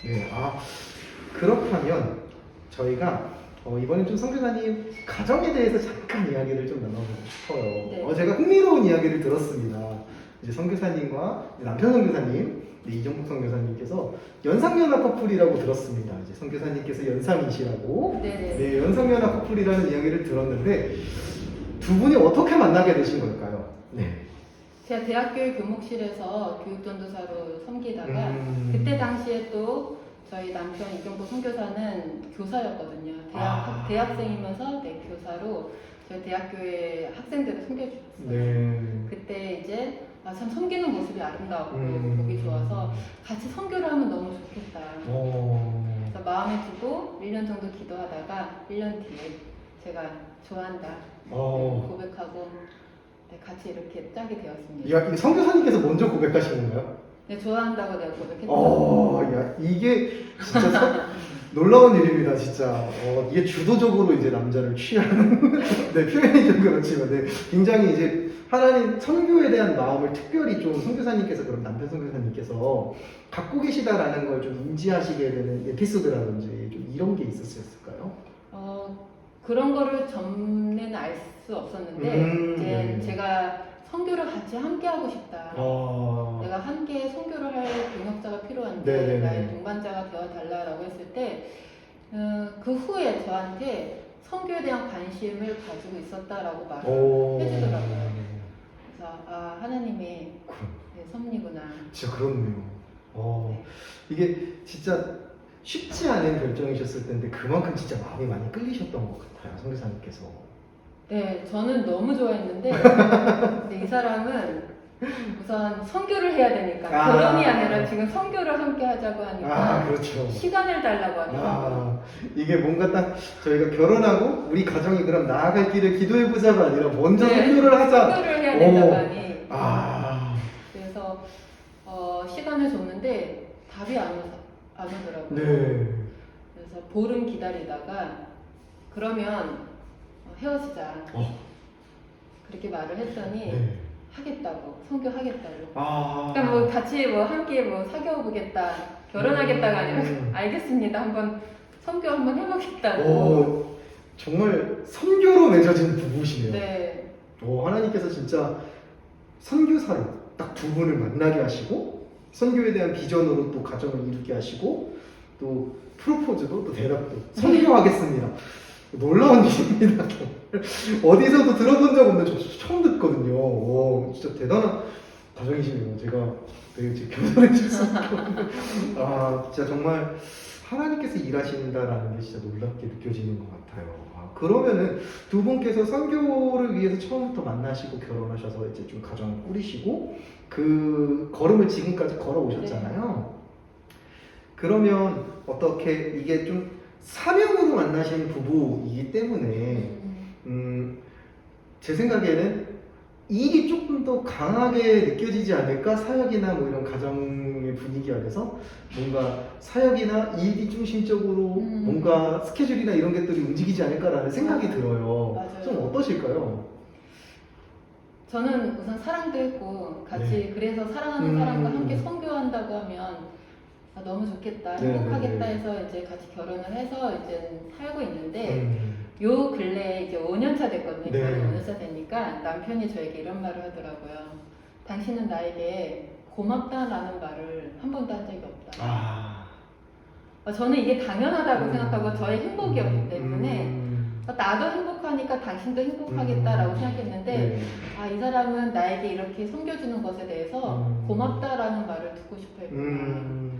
네, 그렇다면 저희가 이번에 좀 선교사님 가정에 대해서 잠깐 이야기를 좀 나눠보고 싶어요. 네. 제가 흥미로운 이야기를 들었습니다. 이제 선교사님과 남편 선교사님, 이정복 선교사님께서 연상연하 커플이라고 들었습니다. 이제 선교사님께서 연상이시라고. 네네. 네, 연상연하 커플이라는 이야기를 들었는데 두 분이 어떻게 만나게 되신 걸까요? 네. 제가 대학교의 교목실에서 교육전도사로 섬기다가 그때 당시에 또 저희 남편 이정복 선교사는 교사였거든요. 대학생이면서 교사로 저희 대학교의 학생들을 섬겨주셨어요. 네. 그때 이제 참 섬기는 모습이 아름다웠고 보기 좋아서 같이 선교를 하면 너무 좋겠다. 그래서 마음에 두고 1년 정도 기도하다가 1년 뒤에 제가 좋아한다 고백하고 같이 이렇게 짜게 되었습니다. 야, 이 선교사님께서 먼저 고백하신 건가요? 네, 좋아한다고 내가 고백했죠. 야, 이게 진짜 놀라운 일입니다, 진짜. 이게 주도적으로 이제 남자를 취하는, 네, 표현이 좀 그렇지만, 네, 굉장히 이제 하나님 선교에 대한 마음을 특별히 좀 선교사님께서, 그럼 남편 선교사님께서 갖고 계시다라는 걸 좀 인지하시게 되는 에피소드라든지 좀 이런 게 있었을까요? 그런 거를 전에는 알 수 없었는데, 이제 제가 선교를 같이 함께 하고 싶다. 내가 함께 선교를 할 동역자가 필요한데 네네네. 나의 동반자가 되어달라고 했을 때 그 후에 저한테 선교에 대한 관심을 가지고 있었다라고 말을 해주더라고요. 그래서 하나님의 섭리구나. 진짜 그렇네요. 이게 진짜 쉽지 않은 결정이셨을 텐데 그만큼 진짜 마음이 많이 끌리셨던 것 같아요, 선교사님께서. 네, 저는 너무 좋아했는데 근데 이 사람은 우선 선교를 해야 되니까 결혼이 아니라 지금 선교를 함께 하자고 하니까 그렇죠. 시간을 달라고 하더라고요. 이게 뭔가 딱 저희가 결혼하고 우리 가정이 그럼 나아갈 길을 기도해보자가 아니라 먼저 선교를 하자. 선교를 해야 된다고 하니 그래서 그래서 시간을 줬는데 답이 안 오더라고요. 네. 그래서 보름 기다리다가 그러면 헤어지자 그렇게 말을 했더니 하겠다고, 선교하겠다고. 그러니까 뭐 같이 뭐 함께 뭐 사귀어보겠다, 결혼하겠다가 아니라 알겠습니다, 한번 선교 한번 해보겠다고. 정말 선교로 맺어진 부부시네요. 네. 하나님께서 진짜 선교사로 딱 두 분을 만나게 하시고 선교에 대한 비전으로 또 가정을 이루게 하시고 또 프로포즈도 또 대답도 선교하겠습니다. 놀라운 일입니다. 어디서도 들어본 적 없는데 저 처음 듣거든요. 진짜 대단한 가정이시네요. 제가 되게 겸손해질 수 없고 진짜 정말 하나님께서 일하신다라는 게 진짜 놀랍게 느껴지는 것 같아요. 그러면은 두 분께서 선교를 위해서 처음부터 만나시고 결혼하셔서 이제 좀 가정을 꾸리시고 그 걸음을 지금까지 걸어오셨잖아요. 그러면 어떻게 이게 좀 사명으로 만나신 부부이기 때문에 제 생각에는 일이 조금 더 강하게 느껴지지 않을까? 사역이나 뭐 이런 가정의 분위기 안에서 뭔가 사역이나 일이 중심적으로 뭔가 스케줄이나 이런 것들이 움직이지 않을까라는 생각이 들어요. 맞아요. 좀 어떠실까요? 저는 우선 사랑도 했고 같이 그래서 사랑하는 사람과 함께 선교한다고 하면 너무 좋겠다, 행복하겠다 해서 이제 같이 결혼을 해서 이제 살고 있는데 요 근래에 이제 5년차 됐거든요. 결혼 5년차 되니까 남편이 저에게 이런 말을 하더라고요. 당신은 나에게 고맙다라는 말을 한 번도 한 적이 없다. 저는 이게 당연하다고 생각하고 저의 행복이었기 때문에 나도 행복하니까 당신도 행복하겠다라고 생각했는데 이 사람은 나에게 이렇게 섬겨주는 것에 대해서 고맙다라는 말을 듣고 싶어 했구나.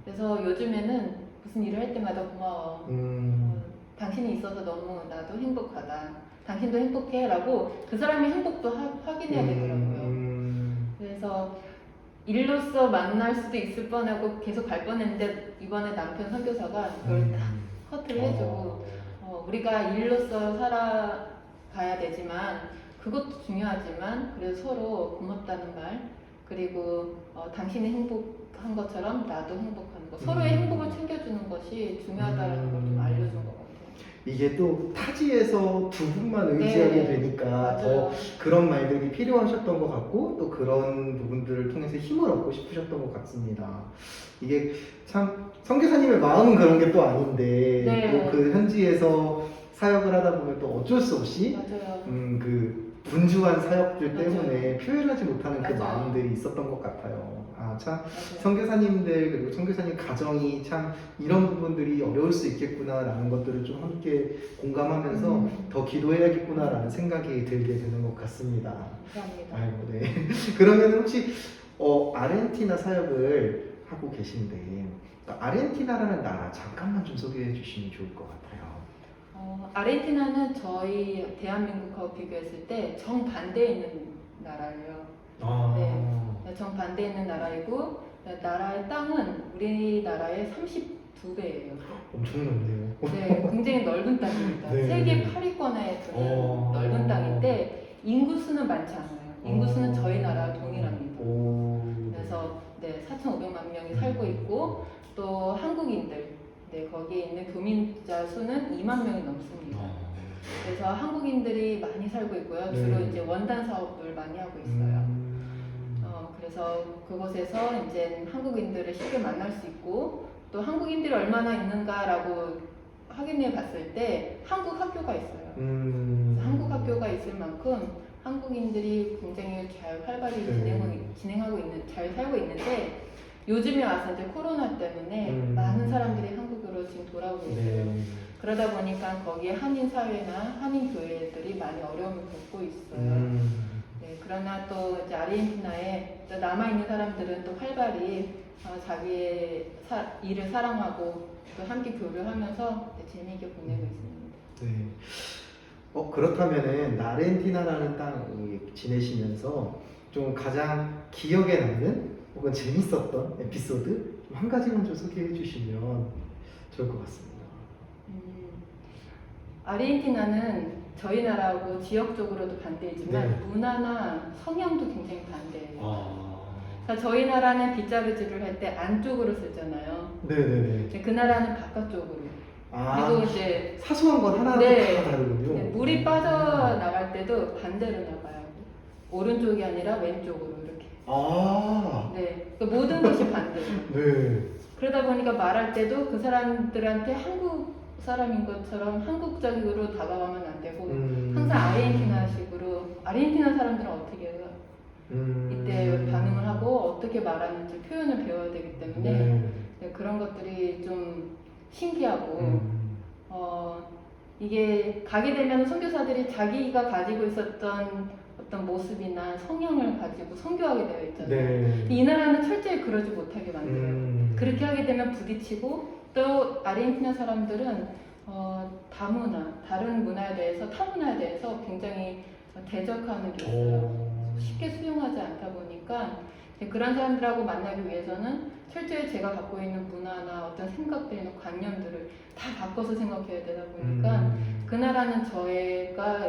그래서 요즘에는 무슨 일을 할 때마다 고마워. 당신이 있어서 너무 나도 행복하다. 당신도 행복해 라고 그 사람의 행복도 확인해야 되더라고요. 그래서 일로서 만날 수도 있을 뻔하고 계속 갈 뻔했는데 이번에 남편 선교사가 그걸 딱 커트를 해주고 우리가 일로서 살아가야 되지만 그것도 중요하지만 그래도 서로 고맙다는 말 그리고 당신이 행복한 것처럼 나도 행복하는 거 서로의 행복을 챙겨주는 것이 중요하다는 걸 좀 알려준 것 같아요. 이게 또 타지에서 두 분만 의지하게 네, 되니까 더 맞아요. 그런 말들이 필요하셨던 것 같고 또 그런 부분들을 통해서 힘을 얻고 싶으셨던 것 같습니다. 이게 참 선교사님의 마음은 그런 게 또 아닌데 네. 또 그 현지에서 사역을 하다 보면 또 어쩔 수 없이 맞아요. 그 분주한 사역들 맞아요. 때문에 표현하지 못하는 그 맞아요. 마음들이 있었던 것 같아요. 아, 참 맞아요. 선교사님들 그리고 선교사님 가정이 참 이런 부분들이 어려울 수 있겠구나라는 것들을 좀 함께 공감하면서 더 기도해야겠구나라는 생각이 들게 되는 것 같습니다. 감사합니다. 아이고, 네. 그러면 혹시 아르헨티나 사역을 하고 계신데 아르헨티나라는 나라 잠깐만 좀 소개해 주시면 좋을 것 같아요. 아르헨티나는 저희 대한민국하고 비교했을 때 정반대에 있는 나라예요. 네, 정반대에 있는 나라이고 나라의 땅은 우리나라의 32배예요. 엄청 넓네요. 네, 굉장히 넓은 땅입니다. 네. 세계 8위권에 드는 넓은 땅인데 인구수는 많지 않아요. 인구수는 저희 나라와 동일합니다. 그래서 네, 4,500만 명이 살고 있고 또 한국인들 거기에 있는 교민자 수는 2만 명이 넘습니다. 그래서 한국인들이 많이 살고 있고요. 주로 이제 원단 사업을 많이 하고 있어요. 그래서 그곳에서 이제 한국인들을 쉽게 만날 수 있고 또 한국인들이 얼마나 있는가라고 확인해 봤을 때 한국 학교가 있어요. 그래서 한국 학교가 있을 만큼 한국인들이 굉장히 잘 활발히 진행하고 있는, 잘 살고 있는데 요즘에 와서 이제 코로나 때문에 많은 사람들이 한국으로 지금 돌아오고 있어요. 그러다 보니까 거기에 한인 사회나 한인 교회들이 많이 어려움을 겪고 있어요. 네, 그러나 또 이제 아르헨티나에 또 남아있는 사람들은 또 활발히 자기의 일을 사랑하고 또 함께 교류하면서 재미있게 보내고 있습니다. 네. 그렇다면은 아르헨티나라는 땅 지내시면서 좀 가장 기억에 남는 혹은 재밌었던 에피소드 좀 한 가지만 좀 소개해 주시면 좋을 것 같습니다. 아르헨티나는 저희 나라하고 지역적으로도 반대이지만 네. 문화나 성향도 굉장히 반대예요. 그러니까 저희 나라는 빗자루질을 할 때 안쪽으로 쓰잖아요. 네네네. 그 나라는 바깥쪽으로. 그리고 이제 사소한 건 하나도 네. 다 다르군요. 네, 물이 빠져나갈 때도 반대로 나가요. 오른쪽이 아니라 왼쪽으로 이렇게. 네, 그 모든 것이 반대로. 네. 그러다 보니까 말할 때도 그 사람들한테 한국 사람인 것처럼 한국적으로 다가가면 안 되고 항상 아르헨티나식으로 아르헨티나 사람들은 어떻게 해요? 이때 반응을 하고 어떻게 말하는지 표현을 배워야 되기 때문에 네, 그런 것들이 좀 신기하고 이게 가게 되면 선교사들이 자기가 가지고 있었던 어떤 모습이나 성향을 가지고 선교하게 되어 있잖아요. 이 나라는 철저히 그러지 못하게 만들어요. 그렇게 하게 되면 부딪히고 또 아르헨티나 사람들은 다문화, 다른 문화에 대해서 타문화에 대해서 굉장히 대적하는 게 있어요. 쉽게 수용하지 않다 보니까 그런 사람들하고 만나기 위해서는 철저히 제가 갖고 있는 문화나 어떤 생각들이나 관념들을 다 바꿔서 생각해야 되다 보니까 그 나라는 저희가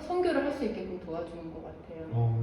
선교를 할 수 있게끔 도와주는 것 같아요.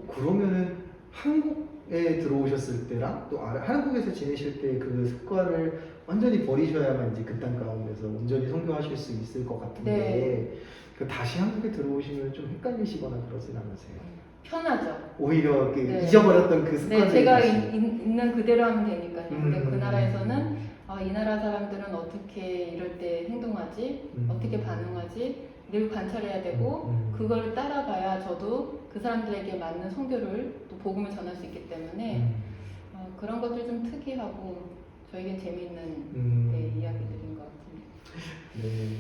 그러면은 한국에 들어오셨을 때랑 또 한국에서 지내실 때 그 습관을 완전히 버리셔야만 이제 그 땅 가운데서 온전히 선교하실 수 있을 것 같은데 네. 그 다시 한국에 들어오시면 좀 헷갈리시거나 그러진 않으세요? 편하죠. 오히려 그 네. 잊어버렸던 그 습관을 네, 제가 다시. 있는 그대로 하면 되니까요. 근데 그 음. 나라에서는 이 나라 사람들은 어떻게 이럴 때 행동하지, 어떻게 반응하지 늘 관찰해야 되고 그걸 따라가야 저도 그 사람들에게 맞는 선교를 또 복음을 전할 수 있기 때문에 그런 것들 좀 특이하고 저에겐 재미있는 네, 이야기들인 것 같습니다. 네.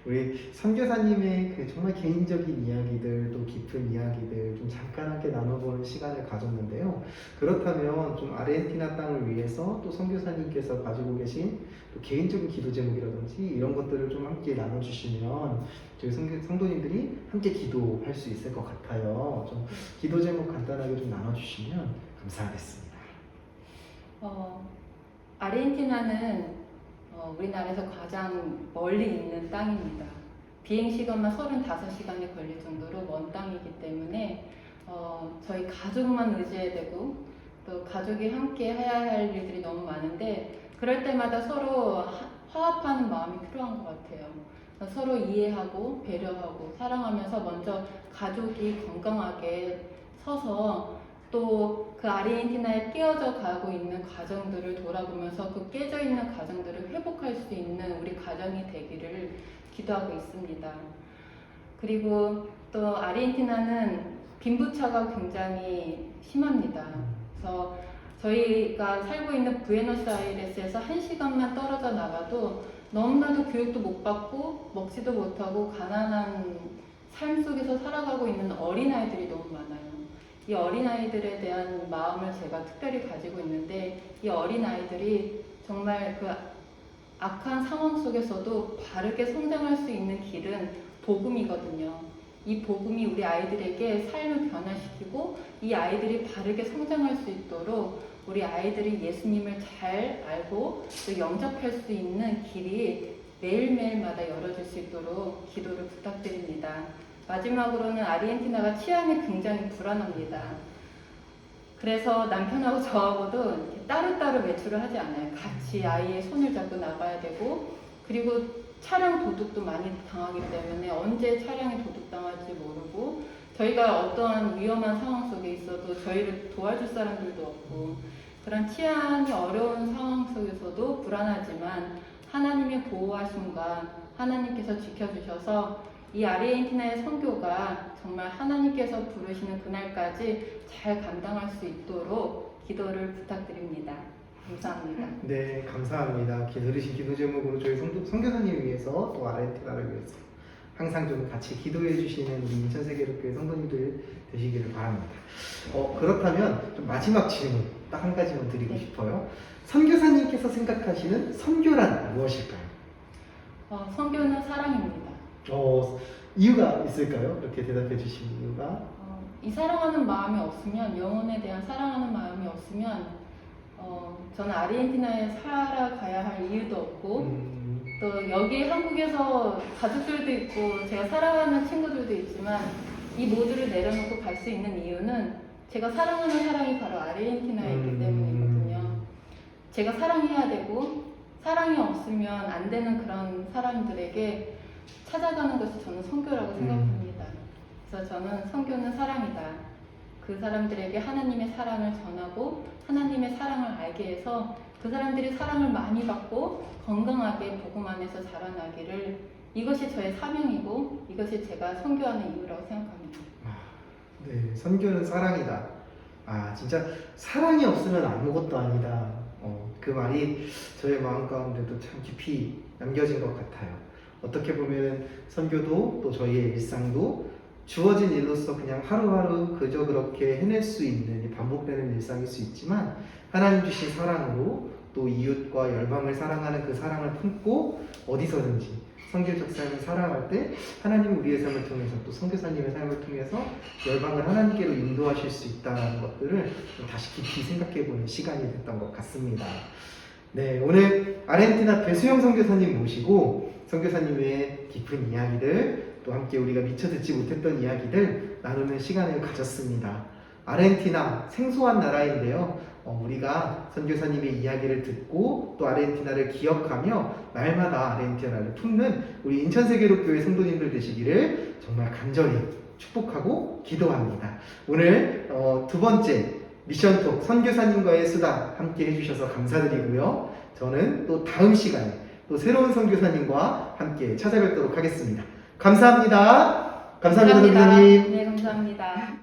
우리 선교사님의 그 정말 개인적인 이야기들 또 깊은 이야기들 좀 잠깐 함께 나눠보는 시간을 가졌는데요. 그렇다면 좀 아르헨티나 땅을 위해서 또 선교사님께서 가지고 계신 또 개인적인 기도 제목이라든지 이런 것들을 좀 함께 나눠주시면 저희 성도님들이 함께 기도할 수 있을 것 같아요. 좀 기도 제목 간단하게 좀 나눠주시면 감사하겠습니다. 아르헨티나는 우리나라에서 가장 멀리 있는 땅입니다. 비행 시간만 35시간이 걸릴 정도로 먼 땅이기 때문에 저희 가족만 의지해야 되고 또 가족이 함께 해야 할 일들이 너무 많은데 그럴 때마다 서로 화합하는 마음이 필요한 것 같아요. 서로 이해하고 배려하고 사랑하면서 먼저 가족이 건강하게 서서 또 그 아르헨티나에 깨어져 가고 있는 가정들을 돌아보면서 그 깨져 있는 가정들을 회복할 수 있는 우리 가정이 되기를 기도하고 있습니다. 그리고 또 아르헨티나는 빈부차가 굉장히 심합니다. 그래서 저희가 살고 있는 부에노스아이레스에서 1시간만 떨어져 나가도 너무나도 교육도 못 받고 먹지도 못하고 가난한 삶 속에서 살아가고 있는 어린아이들이 너무 많아요. 이 어린아이들에 대한 마음을 제가 특별히 가지고 있는데 이 어린아이들이 정말 그 악한 상황 속에서도 바르게 성장할 수 있는 길은 복음이거든요. 이 복음이 우리 아이들에게 삶을 변화시키고 이 아이들이 바르게 성장할 수 있도록 우리 아이들이 예수님을 잘 알고 또 영접할 수 있는 길이 매일매일마다 열어질 수 있도록 기도를 부탁드립니다. 마지막으로는 아르헨티나가 치안이 굉장히 불안합니다. 그래서 남편하고 저하고도 이렇게 따로따로 외출을 하지 않아요. 같이 아이의 손을 잡고 나가야 되고, 그리고 차량 도둑도 많이 당하기 때문에 언제 차량이 도둑당할지 모르고, 저희가 어떠한 위험한 상황 속에 있어도 저희를 도와줄 사람들도 없고, 그런 치안이 어려운 상황 속에서도 불안하지만 하나님의 보호하심과 하나님께서 지켜주셔서 이 아르헨티나의 선교가 정말 하나님께서 부르시는 그날까지 잘 감당할 수 있도록 기도를 부탁드립니다. 감사합니다. 네, 감사합니다. 들으신 기도 제목으로 저희 선교사님을 위해서 또 아르헨티나를 위해서 항상 좀 같이 기도해 주시는 우리 인천세계로교회 성도님들 되시기를 바랍니다. 그렇다면 좀 마지막 질문 딱 한 가지만 드리고 싶어요. 선교사님께서 생각하시는 선교란 무엇일까요? 선교는 사랑입니다. 이유가 있을까요? 이렇게 대답해 주신 이유가? 이 사랑하는 마음이 없으면, 영혼에 대한 사랑하는 마음이 없으면 저는 아르헨티나에 살아가야 할 이유도 없고 또 여기 한국에서 가족들도 있고 제가 사랑하는 친구들도 있지만 이 모두를 내려놓고 갈 수 있는 이유는 제가 사랑하는 사랑이 바로 아르헨티나이기 때문이거든요. 제가 사랑해야 되고 사랑이 없으면 안 되는 그런 사람들에게 찾아가는 것이 저는 선교라고 생각합니다. 그래서 저는 선교는 사랑이다. 그 사람들에게 하나님의 사랑을 전하고 하나님의 사랑을 알게 해서 그 사람들이 사랑을 많이 받고 건강하게 복음 안에서 자라나기를, 이것이 저의 사명이고 이것이 제가 선교하는 이유라고 생각합니다. 네, 선교는 사랑이다. 진짜 사랑이 없으면 아무것도 아니다. 그 말이 저의 마음 가운데도 참 깊이 남겨진 것 같아요. 어떻게 보면 선교도 또 저희의 일상도 주어진 일로서 그냥 하루하루 그저 그렇게 해낼 수 있는 반복되는 일상일 수 있지만 하나님 주신 사랑으로 또 이웃과 열방을 사랑하는 그 사랑을 품고 어디서든지 선교적 삶을 살아갈 때 하나님 우리의 삶을 통해서 또 선교사님의 삶을 통해서 열방을 하나님께로 인도하실 수 있다는 것들을 다시 깊이 생각해보는 시간이 됐던 것 같습니다. 네, 오늘 아르헨티나 배수영 선교사님 모시고 선교사님의 깊은 이야기들 또 함께 우리가 미처 듣지 못했던 이야기들 나누는 시간을 가졌습니다. 아르헨티나 생소한 나라인데요. 우리가 선교사님의 이야기를 듣고 또 아르헨티나를 기억하며 날마다 아르헨티나를 품는 우리 인천세계로교회 성도님들 되시기를 정말 간절히 축복하고 기도합니다. 오늘 두 번째 미션톡 선교사님과의 수다 함께 해주셔서 감사드리고요. 저는 또 다음 시간에 또 새로운 선교사님과 함께 찾아뵙도록 하겠습니다. 감사합니다. 감사합니다, 선교사님. 네, 감사합니다.